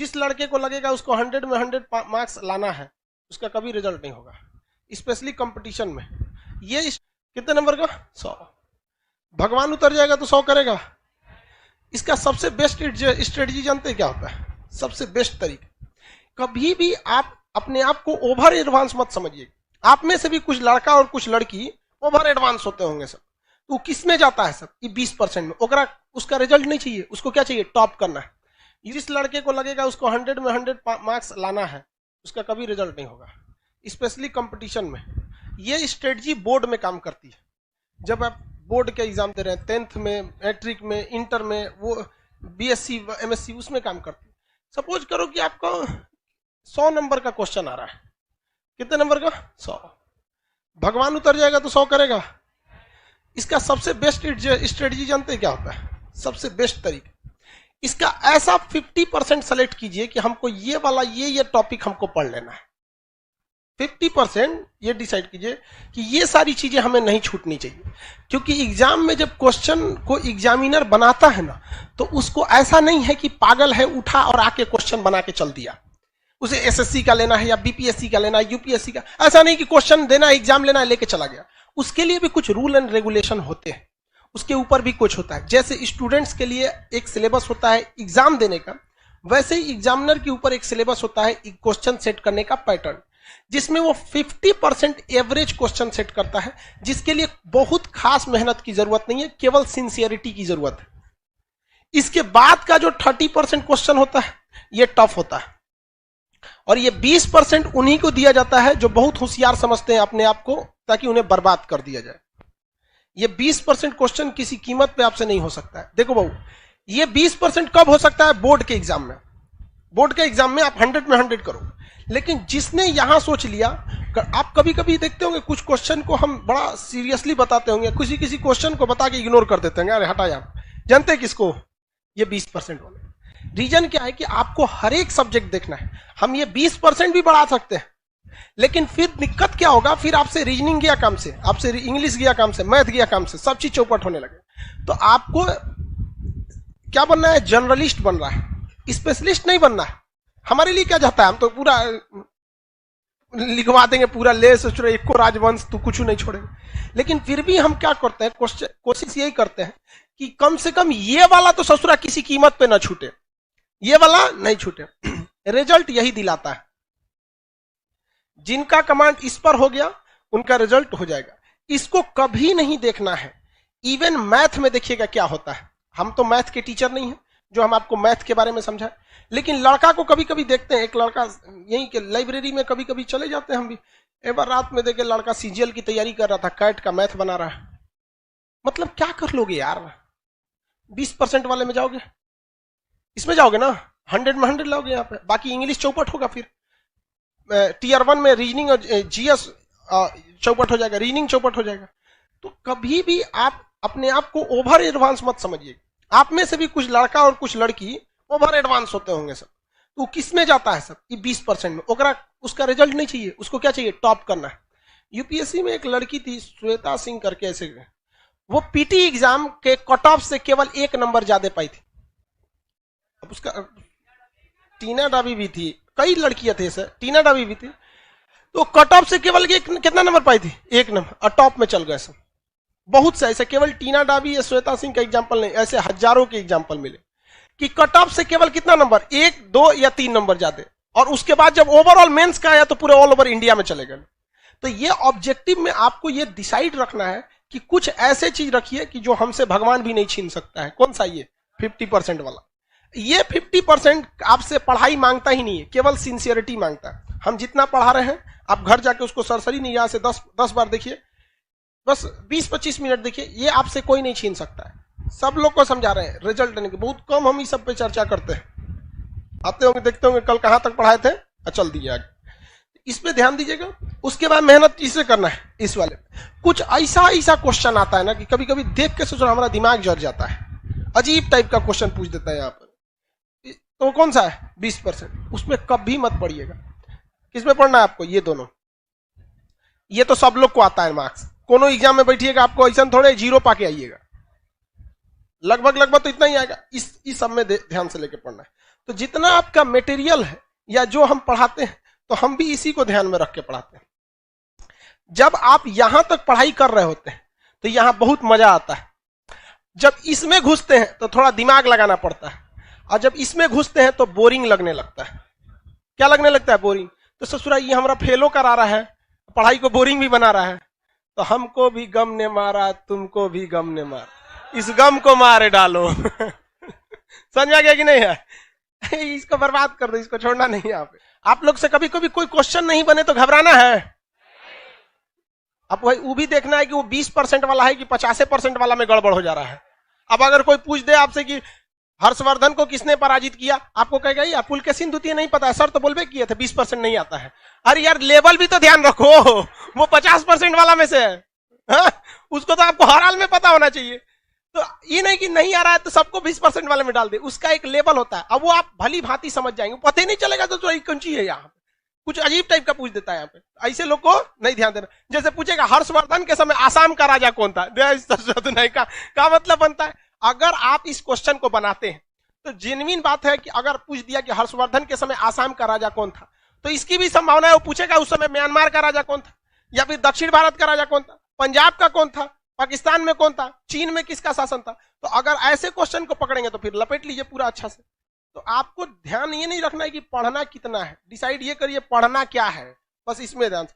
जिस लड़के को लगेगा उसको 100 में 100 मार्क्स लाना है, उसका कभी रिजल्ट नहीं होगा, स्पेशली कंपटीशन में। ये कितने नंबर का 100, भगवान उतर जाएगा तो 100 करेगा। इसका सबसे बेस्ट स्ट्रेटजी जानते हैं क्या होता है? सबसे बेस्ट तरीका, कभी भी आप अपने आप को ओवर एडवांस मत समझिए। आप में से भी कुछ लड़का और कुछ लड़की ओवर एडवांस होते होंगे सब, तो किस में जाता है सब? ये 20% में। ओकरा उसका रिजल्ट नहीं चाहिए, उसको क्या चाहिए? टॉप करना है। जिस लड़के को लगेगा उसको 100 में 100 मार्क्स लाना है, उसका कभी रिजल्ट नहीं होगा, स्पेशली कंपटीशन में। ये स्ट्रेटजी बोर्ड में काम करती है। जब आप बोर्ड के एग्जाम दे रहे हैं, 10th में, मैट्रिक में, इंटर में, वो बीएससी एमएससी, उसमें काम करती है। सपोज करो कि आपका 100 नंबर का क्वेश्चन आ रहा है। कितने नंबर का? 100। भगवान उतर जाएगा तो 100 करेगा। इसका सबसे बेस्ट स्ट्रेटजी जानते हैं क्या होता है? सबसे बेस्ट तरीका, इसका ऐसा 50% सेलेक्ट कीजिए कि हमको ये वाला ये टॉपिक हमको पढ़ लेना है। 50% ये डिसाइड कीजिए कि ये सारी चीजें हमें नहीं छूटनी चाहिए। क्योंकि एग्जाम में जब क्वेश्चन को एग्जामिनर बनाता है ना, तो उसको ऐसा नहीं है कि पागल है उठा और आके क्वेश्चन बना के चल दिया। उसे एसएससी का लेना है या बीपीएससी का लेना है, यूपीएससी का। ऐसा नहीं कि क्वेश्चन देना है, एग्जाम लेना है, लेके चला गया। उसके लिए भी कुछ रूल एंड रेगुलेशन होते हैं, उसके ऊपर भी कुछ होता है। जैसे स्टूडेंट्स के लिए एक सिलेबस होता है एग्जाम देने का, वैसे ही एग्जामिनर के ऊपर एक सिलेबस होता है क्वेश्चन सेट करने का पैटर्न, जिसमें वो 50% एवरेज क्वेश्चन सेट करता है, जिसके लिए बहुत खास मेहनत की जरूरत नहीं है, केवल सिंसियरिटी की जरूरत है। इसके बाद का जो 30% क्वेश्चन होता है, ये टफ होता है, और ये 20% उन्हीं को दिया जाता है जो बहुत होशियार समझते हैं अपने आप को, ताकि उन्हें बर्बाद कर दिया जाए। ये 20% क्वेश्चन किसी कीमत पे आपसे नहीं हो सकता है। देखो बहू, ये 20% कब हो सकता है? बोर्ड के एग्जाम में। बोर्ड के एग्जाम में आप 100 में 100 करो। लेकिन जिसने यहां सोच लिया, आप कभी कभी देखते होंगे कुछ क्वेश्चन को हम बड़ा सीरियसली बताते होंगे, किसी क्वेश्चन को बता के इग्नोर कर देते हैं, अरे हटा यार। जानते हैं किसको? ये 20% वाले। रीजन क्या है कि आपको हर एक सब्जेक्ट देखना है। हम ये 20% भी बढ़ा सकते हैं, लेकिन फिर दिक्कत क्या होगा? फिर आपसे रीजनिंग गया काम से, आपसे इंग्लिश गया काम से, मैथ गया काम से, सब चीज चौपट होने लगे। तो आपको क्या बनना है? जनरलिस्ट बन रहा है, स्पेशलिस्ट नहीं बनना है। हमारे लिए क्या जाता है? हम तो पूरा लिखवा देंगे, पूरा ले सोच रहे एको राजवंश तो कुछ नहीं छोड़ेंगे। लेकिन फिर भी हम क्या करते हैं? कोशिश यही करते हैं कि कम से कम ये वाला तो ससुरा किसी कीमत पे ना छूटे, ये वाला नहीं छूटे। रिजल्ट यही दिलाता है। जिनका कमांड इस पर हो गया, उनका रिजल्ट हो जाएगा। इसको कभी नहीं देखना है। इवन मैथ में देखिएगा क्या होता है। हम तो मैथ के टीचर नहीं हैं जो हम आपको मैथ के बारे में समझाएं, लेकिन लड़का को कभी कभी देखते हैं। एक लड़का यहीं के लाइब्रेरी में कभी कभी चले जाते हैं हम भी, एक बार रात में देखे लड़का सीजीएल की तैयारी कर रहा था, कैट का मैथ बना रहा है। मतलब क्या कर लोगे यार? 20% वाले में जाओगे, इसमें जाओगे ना, 100 में 100 लाओगे यहाँ पे। बाकी इंग्लिश चौपट होगा, फिर टीयर 1 में रीजनिंग और जीएस चौपट हो जाएगा, रीजनिंग चौपट हो जाएगा। तो कभी भी आप अपने आप को ओवर एडवांस मत समझिए। आप में से भी कुछ लड़का और कुछ लड़की ओवर एडवांस होते होंगे सब, तो किस में जाता है सब? ये 20% में। ओकरा उसका रिजल्ट नहीं चाहिए, उसको क्या चाहिए? टॉप करना है। यूपीएससी में एक लड़की थी, श्वेता सिंह करके, ऐसे वो पीटी एग्जाम के कट ऑफ से केवल 1 नंबर ज्यादा पाई थी। अब उसका टीना डाबी भी थी, कई लड़कियां थे सर, टीना डाबी भी थी, तो कट ऑफ से केवल कितना नंबर पाई थी? 1 नंबर, और टॉप में चल गए सब। बहुत से ऐसे, केवल टीना डाबी या श्वेता सिंह का एग्जाम्पल नहीं, ऐसे हजारों के एग्जाम्पल मिले कि कट ऑफ से केवल कितना नंबर? 1, 2 या 3 नंबर ज्यादा, और उसके बाद जब ओवरऑल मेंस का आया तो पूरे ऑल ओवर इंडिया में चले गए। तो ये ऑब्जेक्टिव में आपको ये डिसाइड रखना है कि कुछ ऐसे चीज रखिए कि जो हमसे भगवान भी नहीं छीन सकता है। कौन सा? ये 50% वाला। ये 50% आपसे पढ़ाई मांगता ही नहीं है, केवल सिंसियरिटी मांगता है। हम जितना पढ़ा रहे हैं, आप घर जाके उसको सरसरी नहीं, यहां से 10 बार देखिए, बस 20-25 मिनट देखिए, ये आपसे कोई नहीं छीन सकता है। सब लोग को समझा रहे हैं, रिजल्ट देने के बहुत कम हम इस सब पे चर्चा करते हैं। आते होंगे, देखते होंगे कल कहां तक पढ़ाए थे, चल दिए आगे। इस पे ध्यान दीजिएगा। उसके बाद मेहनत इसे करना है। इस वाले कुछ ऐसा क्वेश्चन आता है ना कि कभी कभी देख के सोचना हमारा दिमाग जल जाता है, अजीब टाइप का क्वेश्चन पूछ देता है यहाँ पर। तो कौन सा है? 20%। उसमें कभी मत पढ़िएगा। किसमें पढ़ना है आपको? ये दोनों। ये तो सब लोग को आता है मार्क्स। कोनो एग्जाम में बैठिएगा, आपको ऐसा थोड़े 0 पाके आइएगा, लगभग तो इतना ही आएगा। इस सब में ध्यान से लेके पढ़ना है। तो जितना आपका मटेरियल है या जो हम पढ़ाते हैं तो हम भी इसी को ध्यान में रख के पढ़ाते हैं। जब आप यहां तक पढ़ाई कर रहे होते हैं तो यहां बहुत मजा आता है, जब इसमें घुसते हैं तो थोड़ा दिमाग लगाना पड़ता है, और जब इसमें घुसते हैं तो बोरिंग लगने लगता है। क्या लगने लगता है? बोरिंग। तो ससुरा ये हमारा फेलो करा रहा है, पढ़ाई को बोरिंग भी बना रहा है। तो हमको भी गम ने मारा, तुमको भी गम ने मारा, इस गम को मारे डालो। समझ आ गया कि नहीं है? इसको बर्बाद कर दो, इसको छोड़ना नहीं है। आप लोग से कभी कभी कोई क्वेश्चन नहीं बने तो घबराना है। अब वो भी देखना है कि वो 20% वाला है कि 50% वाला में गड़बड़ हो जा रहा है। अब अगर कोई पूछ दे आपसे कि हर्षवर्धन को किसने पराजित किया, आपको कहेगा यार पुलकेशिन द्वितीय नहीं पता है सर, तो बोलबे किए थे 20% नहीं आता है। अरे यार लेवल भी तो ध्यान रखो, वो 50% वाला में से है, हाँ? उसको तो आपको हर हाल में पता होना चाहिए। तो ये नहीं कि नहीं आ रहा है तो सबको 20% वाले में डाल दे, उसका एक लेवल होता है। अब वो आप भली भांति समझ जाएंगे, पता ही नहीं चलेगा तो कौन चीज है। यहाँ कुछ अजीब टाइप का पूछ देता है यहाँ पे, ऐसे लोग को नहीं ध्यान देना। जैसे पूछेगा हर्षवर्धन के समय आसाम का राजा कौन था, नहीं का मतलब बनता है। अगर आप इस क्वेश्चन को बनाते हैं तो जेन्युइन बात है कि अगर पूछ दिया कि हर्षवर्धन के समय आसाम का राजा कौन था, तो इसकी भी संभावना है वो पूछेगा उस समय म्यांमार का राजा कौन था, या फिर दक्षिण भारत का राजा कौन था, पंजाब का कौन था, पाकिस्तान में कौन था, चीन में किसका शासन था। तो अगर ऐसे क्वेश्चन को पकड़ेंगे तो फिर लपेट लीजिए पूरा अच्छा से। तो आपको ध्यान ये नहीं रखना है कि पढ़ना कितना है, डिसाइड ये करिए पढ़ना क्या है, बस इसमें ध्यान।